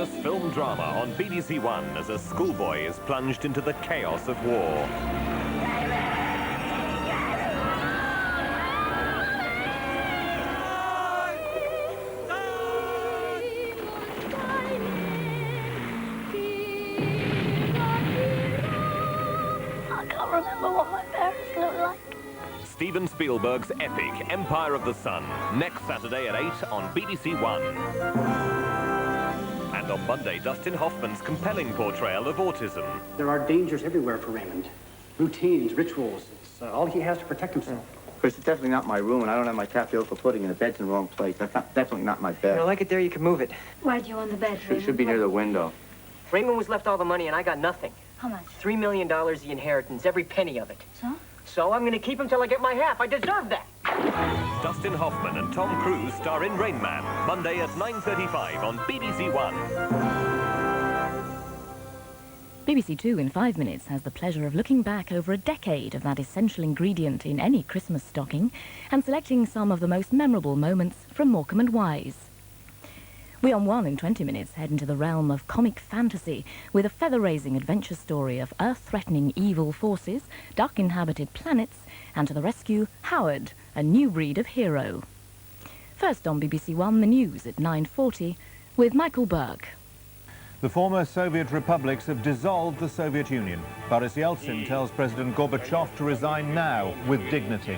Christmas film drama on BBC1 as a schoolboy is plunged into the chaos of war. I can't remember what my parents look like. Steven Spielberg's epic Empire of the Sun, next Saturday at 8 on BBC1. And on Monday, Dustin Hoffman's compelling portrayal of autism. There are dangers everywhere for Raymond. Routines, rituals, it's all he has to protect himself. Of course, it's definitely not my room, and I don't have my tapioca pudding, and the bed's in the wrong place. That's definitely not my bed. If you like it there, you can move it. Why do you want the bed, Raymond? It should be near the window. Raymond was left all the money, and I got nothing. How much? $3 million the inheritance, every penny of it. So? So I'm going to keep him till I get my half. I deserve that. Dustin Hoffman and Tom Cruise star in Rain Man, Monday at 9:35 on BBC1. BBC 2 in 5 minutes has the pleasure of looking back over a decade of that essential ingredient in any Christmas stocking and selecting some of the most memorable moments from Morecambe and Wise. We on 1 in 20 minutes head into the realm of comic fantasy with a feather-raising adventure story of Earth-threatening evil forces, dark-inhabited planets, and to the rescue, Howard, a new breed of hero. First on BBC1, the news at 9:40 with Michael Burke. The former Soviet republics have dissolved the Soviet Union. Boris Yeltsin tells President Gorbachev to resign now with dignity.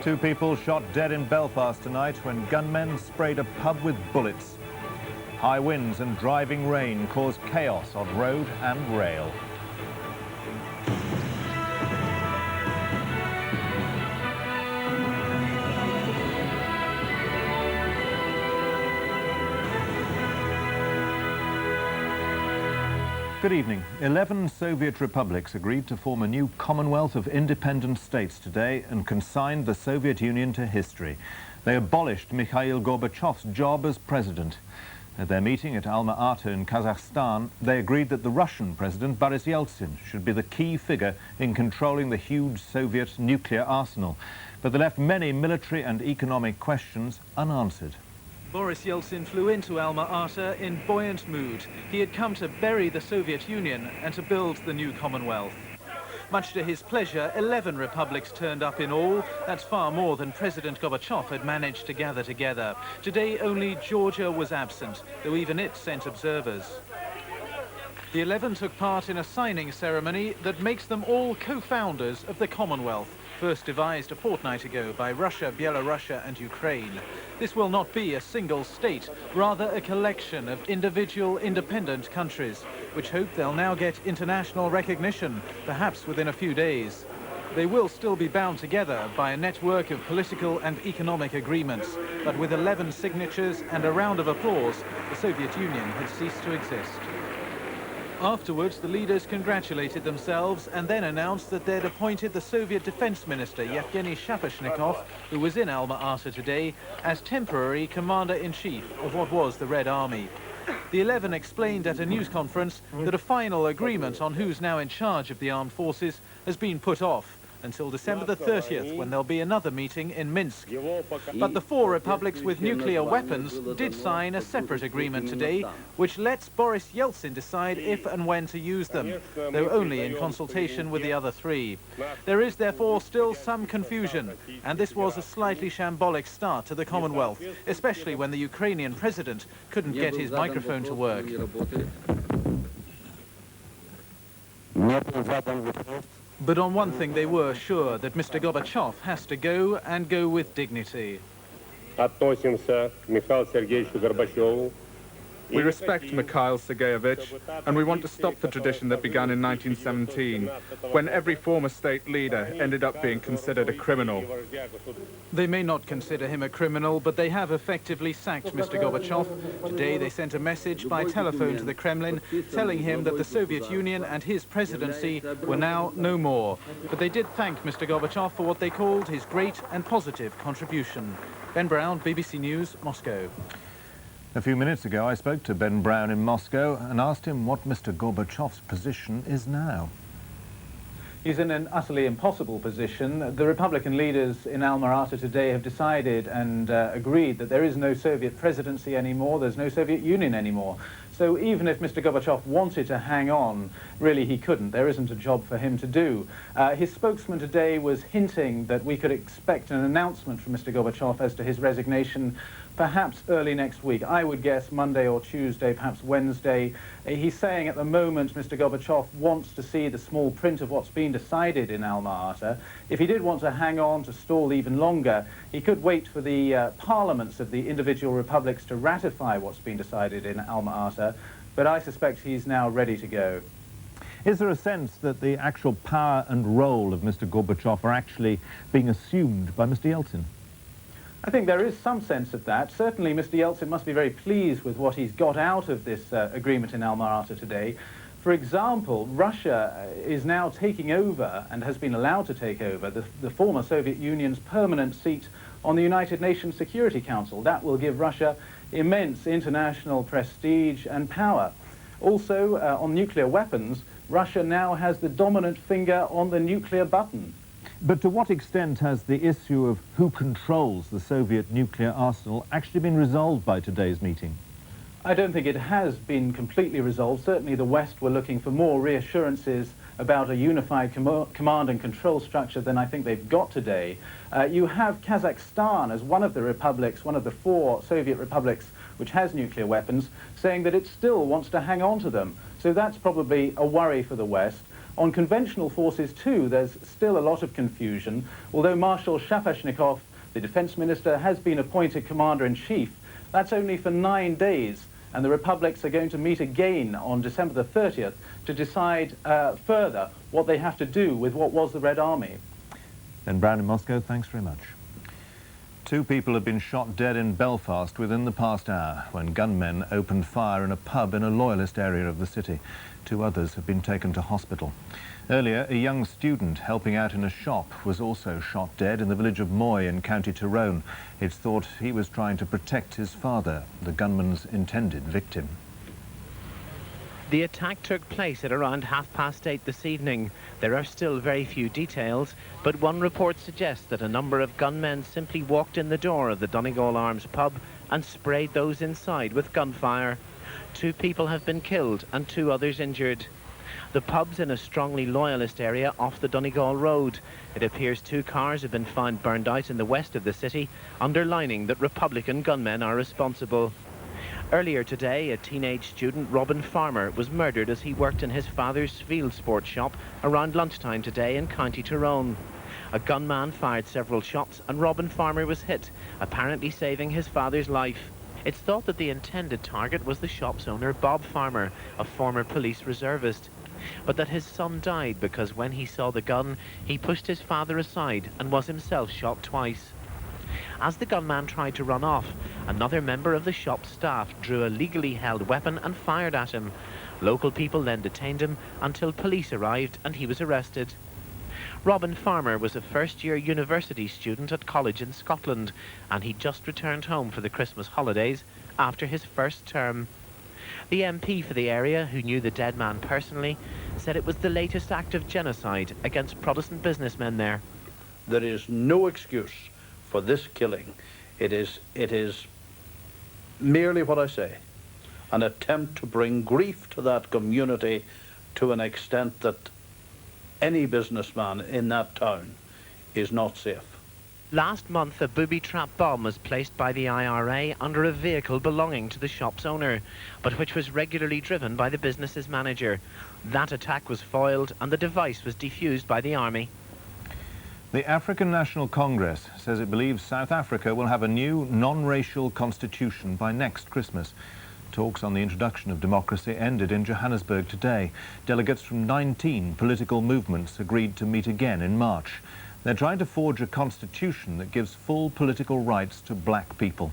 2 people shot dead in Belfast tonight when gunmen sprayed a pub with bullets. High winds and driving rain cause chaos on road and rail. Good evening. 11 Soviet republics agreed to form a new Commonwealth of Independent States today and consigned the Soviet Union to history. They abolished Mikhail Gorbachev's job as president. At their meeting at Alma-Ata in Kazakhstan, they agreed that the Russian president, Boris Yeltsin, should be the key figure in controlling the huge Soviet nuclear arsenal. But they left many military and economic questions unanswered. Boris Yeltsin flew into Alma-Ata in buoyant mood. He had come to bury the Soviet Union and to build the new Commonwealth. Much to his pleasure, 11 republics turned up in all. That's far more than President Gorbachev had managed to gather together. Today, only Georgia was absent, though even it sent observers. The 11 took part in a signing ceremony that makes them all co-founders of the Commonwealth, first devised a fortnight ago by Russia, Belarus and Ukraine. This will not be a single state, rather a collection of individual independent countries, which hope they'll now get international recognition, perhaps within a few days. They will still be bound together by a network of political and economic agreements, but with 11 signatures and a round of applause, the Soviet Union had ceased to exist. Afterwards, the leaders congratulated themselves and then announced that they'd appointed the Soviet Defense Minister, Yevgeny Shapashnikov, who was in Alma-Ata today, as temporary commander-in-chief of what was the Red Army. The 11 explained at a news conference that a final agreement on who's now in charge of the armed forces has been put off until December the 30th, when there'll be another meeting in Minsk. But the 4 republics with nuclear weapons did sign a separate agreement today, which lets Boris Yeltsin decide if and when to use them, though only in consultation with the other 3. There is therefore still some confusion, and this was a slightly shambolic start to the Commonwealth, especially when the Ukrainian president couldn't get his microphone to work. But on one thing they were sure, that Mr. Gorbachev has to go, and go with dignity. We respect Mikhail Sergeyevich, and we want to stop the tradition that began in 1917, when every former state leader ended up being considered a criminal. They may not consider him a criminal, but they have effectively sacked Mr. Gorbachev. Today they sent a message by telephone to the Kremlin, telling him that the Soviet Union and his presidency were now no more. But they did thank Mr. Gorbachev for what they called his great and positive contribution. Ben Brown, BBC News, Moscow. A few minutes ago, I spoke to Ben Brown in Moscow and asked him what Mr. Gorbachev's position is now. He's in an utterly impossible position. The Republican leaders in Alma-Ata today have decided and agreed that there is no Soviet presidency anymore, there's no Soviet Union anymore. So even if Mr. Gorbachev wanted to hang on, really he couldn't. There isn't a job for him to do. His spokesman today was hinting that we could expect an announcement from Mr. Gorbachev as to his resignation perhaps early next week. I would guess Monday or Tuesday, perhaps Wednesday. He's saying at the moment Mr. Gorbachev wants to see the small print of what's been decided in Alma-Ata. If he did want to hang on, to stall even longer, he could wait for the parliaments of the individual republics to ratify what's been decided in Alma-Ata, but I suspect he's now ready to go. Is there a sense that the actual power and role of Mr. Gorbachev are actually being assumed by Mr. Yeltsin? I think there is some sense of that. Certainly Mr. Yeltsin must be very pleased with what he's got out of this agreement in Alma-Ata today. For example, Russia is now taking over, and has been allowed to take over, the former Soviet Union's permanent seat on the United Nations Security Council. That will give Russia immense international prestige and power. Also, on nuclear weapons, Russia now has the dominant finger on the nuclear button. But to what extent has the issue of who controls the Soviet nuclear arsenal actually been resolved by today's meeting? I don't think it has been completely resolved. Certainly the West were looking for more reassurances about a unified command and control structure than I think they've got today. You have Kazakhstan as one of the republics, one of the 4 Soviet republics which has nuclear weapons, saying that it still wants to hang on to them. So that's probably a worry for the West. On conventional forces too, there's still a lot of confusion. Although Marshal Shapashnikov, the defense minister, has been appointed commander-in-chief, that's only for 9 days, and the republics are going to meet again on December the 30th to decide further what they have to do with what was the Red Army. Ben Brown in Moscow, thanks very much. 2 people have been shot dead in Belfast within the past hour when gunmen opened fire in a pub in a loyalist area of the city. 2 others have been taken to hospital. Earlier, a young student helping out in a shop was also shot dead in the village of Moy in County Tyrone. It's thought he was trying to protect his father, the gunman's intended victim. The attack took place at around 8:30 this evening. There are still very few details, but one report suggests that a number of gunmen simply walked in the door of the Donegal Arms pub and sprayed those inside with gunfire. 2 people have been killed and 2 others injured. The pub's in a strongly loyalist area off the Donegal Road. It appears 2 cars have been found burned out in the west of the city, underlining that Republican gunmen are responsible. Earlier today, a teenage student, Robin Farmer, was murdered as he worked in his father's field sports shop around lunchtime today in County Tyrone. A gunman fired several shots and Robin Farmer was hit, apparently saving his father's life. It's thought that the intended target was the shop's owner, Bob Farmer, a former police reservist, but that his son died because when he saw the gun, he pushed his father aside and was himself shot twice. As the gunman tried to run off, another member of the shop's staff drew a legally held weapon and fired at him. Local people then detained him until police arrived and he was arrested. Robin Farmer was a first-year university student at college in Scotland, and he just returned home for the Christmas holidays after his first term. The MP for the area, who knew the dead man personally, said it was the latest act of genocide against Protestant businessmen there. There is no excuse for this killing. It is merely what I say, an attempt to bring grief to that community to an extent that any businessman in that town is not safe. Last month, a booby-trap bomb was placed by the IRA under a vehicle belonging to the shop's owner, but which was regularly driven by the business's manager. That attack was foiled and the device was defused by the army. The African National Congress says it believes South Africa will have a new non-racial constitution by next Christmas. Talks on the introduction of democracy ended in Johannesburg today. Delegates from 19 political movements agreed to meet again in March. They're trying to forge a constitution that gives full political rights to black people.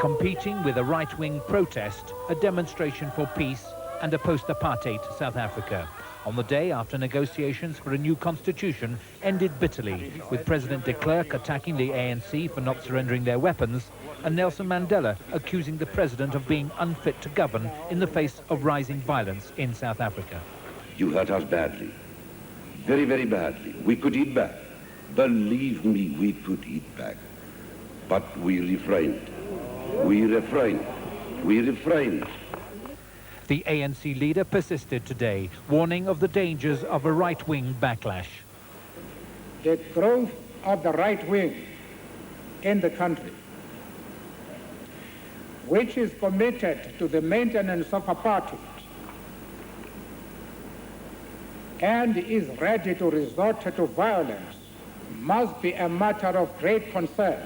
Competing with a right-wing protest, a demonstration for peace and a post-apartheid South Africa. On the day after negotiations for a new constitution ended bitterly, with President de Klerk attacking the ANC for not surrendering their weapons, and Nelson Mandela accusing the president of being unfit to govern in the face of rising violence in South Africa. You hurt us badly, very, very badly. We could eat back. Believe me, we could eat back. But we refrained. We refrained. we refrained. The ANC leader persisted today, warning of the dangers of a right-wing backlash. The growth of the right wing in the country, which is committed to the maintenance of apartheid and is ready to resort to violence, must be a matter of great concern.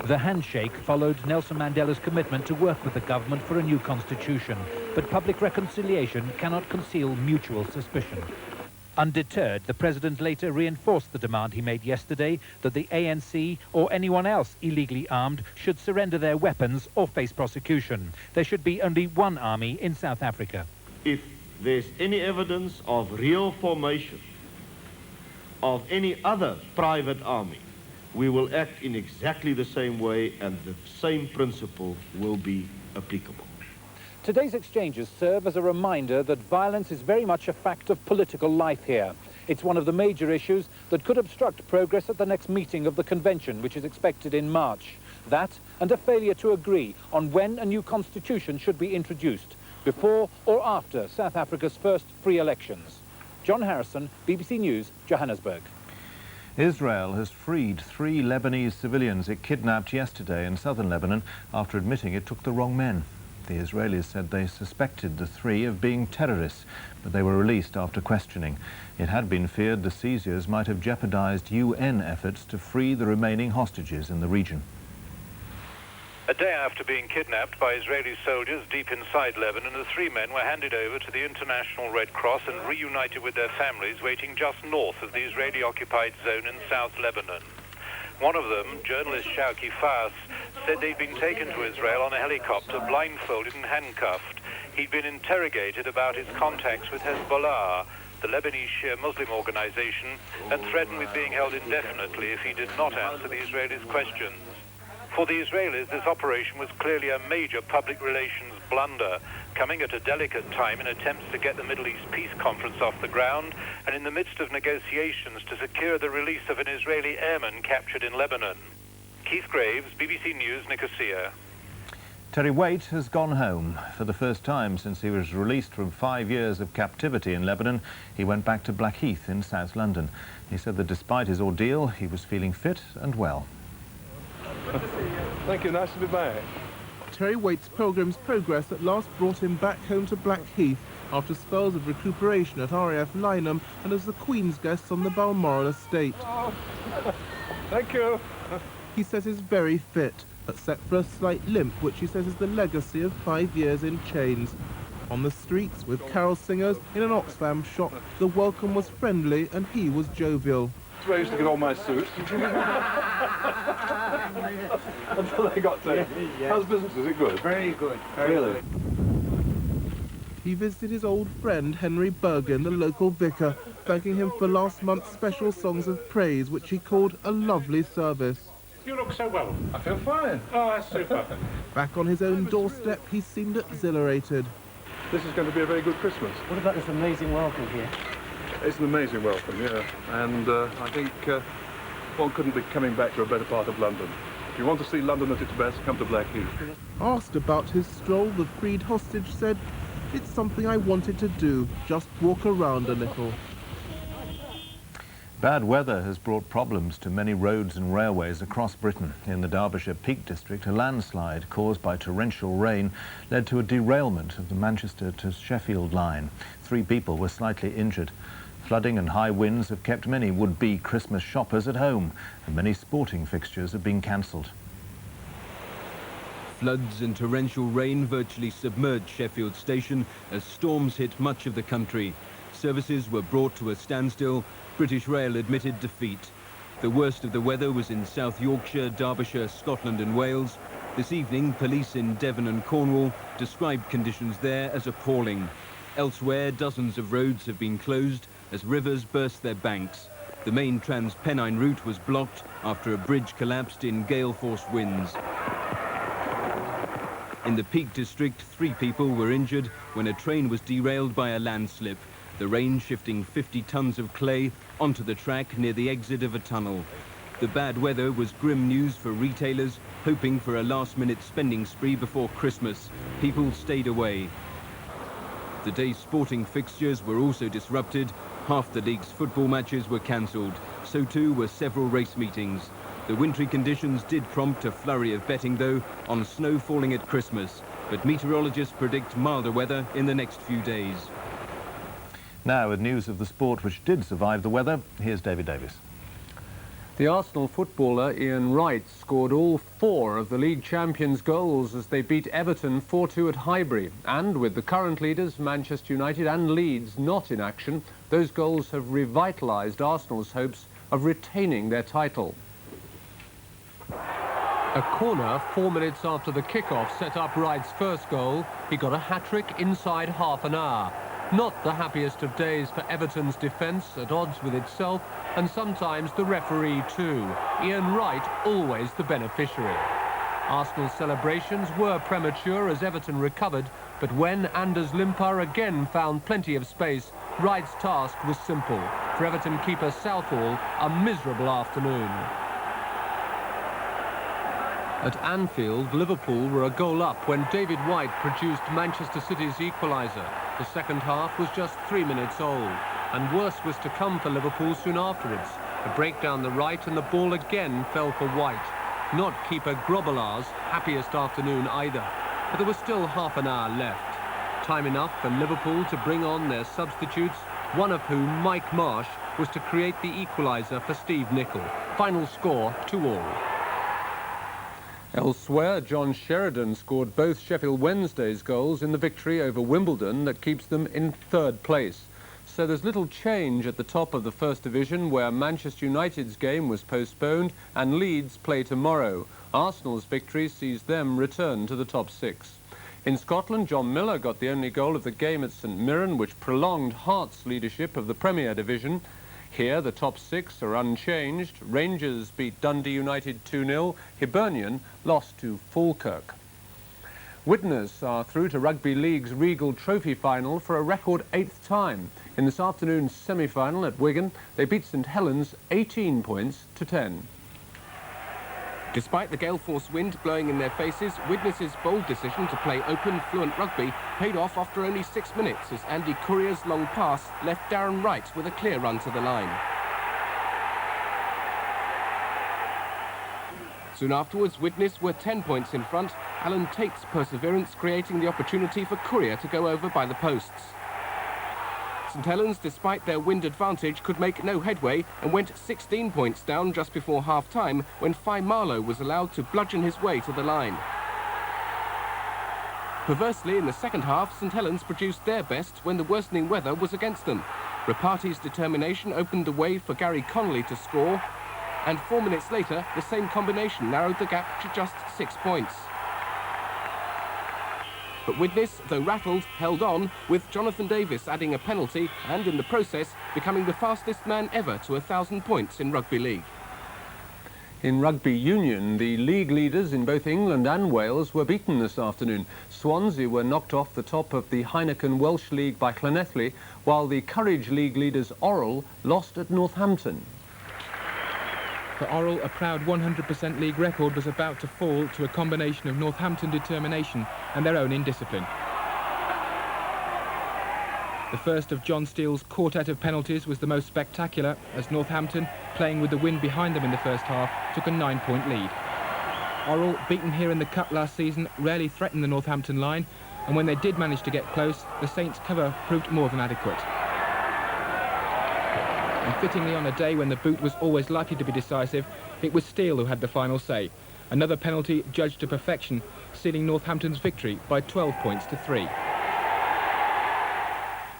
The handshake followed Nelson Mandela's commitment to work with the government for a new constitution, but public reconciliation cannot conceal mutual suspicion. Undeterred, the president later reinforced the demand he made yesterday that the ANC or anyone else illegally armed should surrender their weapons or face prosecution. There should be only one army in South Africa. If there's any evidence of real formation of any other private army, we will act in exactly the same way and the same principle will be applicable. Today's exchanges serve as a reminder that violence is very much a fact of political life here. It's one of the major issues that could obstruct progress at the next meeting of the convention, which is expected in March. That and a failure to agree on when a new constitution should be introduced, before or after South Africa's first free elections. John Harrison, BBC News, Johannesburg. Israel has freed 3 Lebanese civilians it kidnapped yesterday in southern Lebanon after admitting it took the wrong men. The Israelis said they suspected the 3 of being terrorists, but they were released after questioning. It had been feared the seizures might have jeopardized UN efforts to free the remaining hostages in the region. A day after being kidnapped by Israeli soldiers deep inside Lebanon, the 3 men were handed over to the International Red Cross and reunited with their families waiting just north of the Israeli-occupied zone in South Lebanon. One of them, journalist Shawki Fass, said they'd been taken to Israel on a helicopter, blindfolded and handcuffed. He'd been interrogated about his contacts with Hezbollah, the Lebanese Shia Muslim organization, and threatened with being held indefinitely if he did not answer the Israelis' questions. For the Israelis, this operation was clearly a major public relations blunder, coming at a delicate time in attempts to get the Middle East Peace Conference off the ground and in the midst of negotiations to secure the release of an Israeli airman captured in Lebanon. Keith Graves, BBC News, Nicosia. Terry Waite has gone home. For the first time since he was released from 5 years of captivity in Lebanon, he went back to Blackheath in South London. He said that despite his ordeal, he was feeling fit and well. Thank you, nice to be back. Terry Waite's Pilgrim's Progress at last brought him back home to Blackheath after spells of recuperation at RAF Lynham and as the Queen's guest on the Balmoral estate. Oh. Thank you. He says he's very fit, except for a slight limp, which he says is the legacy of 5 years in chains. On the streets, with carol singers in an Oxfam shop, the welcome was friendly and he was jovial. That's where I used to get all my suits. Until they got to. How's business? Is it good? Very good. Really? He visited his old friend Henry Bergen, the local vicar, thanking him for last month's special songs of praise, which he called a lovely service. You look so well. I feel fine. Oh, that's super. Back on his own doorstep, he seemed exhilarated. This is going to be a very good Christmas. What about this amazing welcome here? It's an amazing welcome, yeah. And I think one couldn't be coming back to a better part of London. If you want to see London at its best, come to Blackheath. Asked about his stroll, the freed hostage said, "It's something I wanted to do, just walk around a little." Bad weather has brought problems to many roads and railways across Britain. In the Derbyshire Peak District, a landslide caused by torrential rain led to a derailment of the Manchester to Sheffield line. 3 people were slightly injured. Flooding and high winds have kept many would-be Christmas shoppers at home, and many sporting fixtures have been cancelled. Floods and torrential rain virtually submerged Sheffield Station as storms hit much of the country. Services were brought to a standstill. British Rail admitted defeat. The worst of the weather was in South Yorkshire, Derbyshire, Scotland and Wales. This evening, police in Devon and Cornwall described conditions there as appalling. Elsewhere, dozens of roads have been closed as rivers burst their banks. The main Trans-Pennine route was blocked after a bridge collapsed in gale-force winds. In the Peak District, 3 people were injured when a train was derailed by a landslip, the rain shifting 50 tons of clay onto the track near the exit of a tunnel. The bad weather was grim news for retailers, hoping for a last-minute spending spree before Christmas. People stayed away. The day's sporting fixtures were also disrupted. Half the league's football matches were cancelled. So too were several race meetings. The wintry conditions did prompt a flurry of betting, though, on snow falling at Christmas. But meteorologists predict milder weather in the next few days. Now, with news of the sport which did survive the weather, here's David Davis. The Arsenal footballer Ian Wright scored all 4 of the league champions' goals as they beat Everton 4-2 at Highbury. And with the current leaders, Manchester United and Leeds, not in action, those goals have revitalised Arsenal's hopes of retaining their title. A corner 4 minutes after the kick-off set up Wright's first goal. He got a hat-trick inside half an hour. Not the happiest of days for Everton's defence, at odds with itself, and sometimes the referee too. Ian Wright, always the beneficiary. Arsenal's celebrations were premature as Everton recovered, but when Anders Limpar again found plenty of space, Wright's task was simple. For Everton keeper Southall, a miserable afternoon. At Anfield, Liverpool were a goal up when David Waite produced Manchester City's equaliser. The second half was just 3 minutes old, and worse was to come for Liverpool soon afterwards. A break down the right and the ball again fell for Waite. Not keeper Grobbelaar's happiest afternoon either, but there was still half an hour left. Time enough for Liverpool to bring on their substitutes, one of whom, Mike Marsh, was to create the equaliser for Steve Nicol. Final score 2-2. Elsewhere, John Sheridan scored both Sheffield Wednesday's goals in the victory over Wimbledon that keeps them in 3rd place. So there's little change at the top of the First Division, where Manchester United's game was postponed and Leeds play tomorrow. Arsenal's victory sees them return to the top 6. In Scotland, John Miller got the only goal of the game at St Mirren, which prolonged Hearts' leadership of the Premier Division. Here, the top 6 are unchanged. Rangers beat Dundee United 2-0. Hibernian lost to Falkirk. Widnes are through to Rugby League's Regal Trophy final for a record 8th time. In this afternoon's semi-final at Wigan, they beat St Helens 18 points to 10. Despite the gale force wind blowing in their faces, Widnes's bold decision to play open, fluent rugby paid off after only 6 minutes as Andy Courier's long pass left Darren Wright with a clear run to the line. Soon afterwards, Widnes were 10 points in front, Alan Tate's perseverance creating the opportunity for Courier to go over by the posts. St Helens, despite their wind advantage, could make no headway and went 16 points down just before half-time when Fy Marlowe was allowed to bludgeon his way to the line. Perversely, in the second half, St Helens produced their best when the worsening weather was against them. Rapati's determination opened the way for Gary Connolly to score, and 4 minutes later, the same combination narrowed the gap to just 6 points. But Widnes, though rattled, held on, with Jonathan Davis adding a penalty and, in the process, becoming the fastest man ever to 1,000 points in rugby league. In rugby union, the league leaders in both England and Wales were beaten this afternoon. Swansea were knocked off the top of the Heineken Welsh League by Llanelli, while the Courage League leaders Orrell lost at Northampton. For Orrell, a proud 100% league record was about to fall to a combination of Northampton determination and their own indiscipline. The first of John Steele's quartet of penalties was the most spectacular, as Northampton, playing with the wind behind them in the first half, took a 9-point lead. Orrell, beaten here in the Cup last season, rarely threatened the Northampton line, and when they did manage to get close, the Saints' cover proved more than adequate. And fittingly on a day when the boot was always likely to be decisive, it was Steele who had the final say. Another penalty judged to perfection, sealing Northampton's victory by 12 points to 3.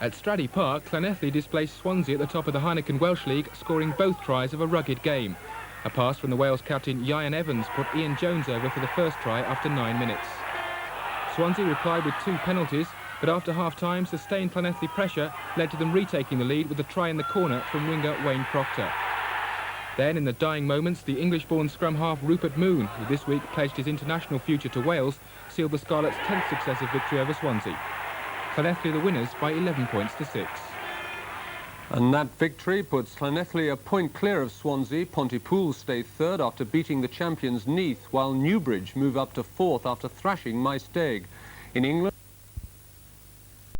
At Stradey Park, Llanelli displaced Swansea at the top of the Heineken Welsh League, scoring both tries of a rugged game. A pass from the Wales captain Ian Evans put Ian Jones over for the first try after 9 minutes. Swansea replied with 2 penalties, but after half-time, sustained Llanelli pressure led to them retaking the lead with a try in the corner from winger Wayne Proctor. Then, in the dying moments, the English-born scrum half Rupert Moon, who this week pledged his international future to Wales, sealed the Scarlets' 10th successive victory over Swansea. Llanelli the winners by 11 points to 6. And that victory puts Llanelli a point clear of Swansea. Pontypool stay third after beating the champions Neath, while Newbridge move up to fourth after thrashing Maesteg. In England...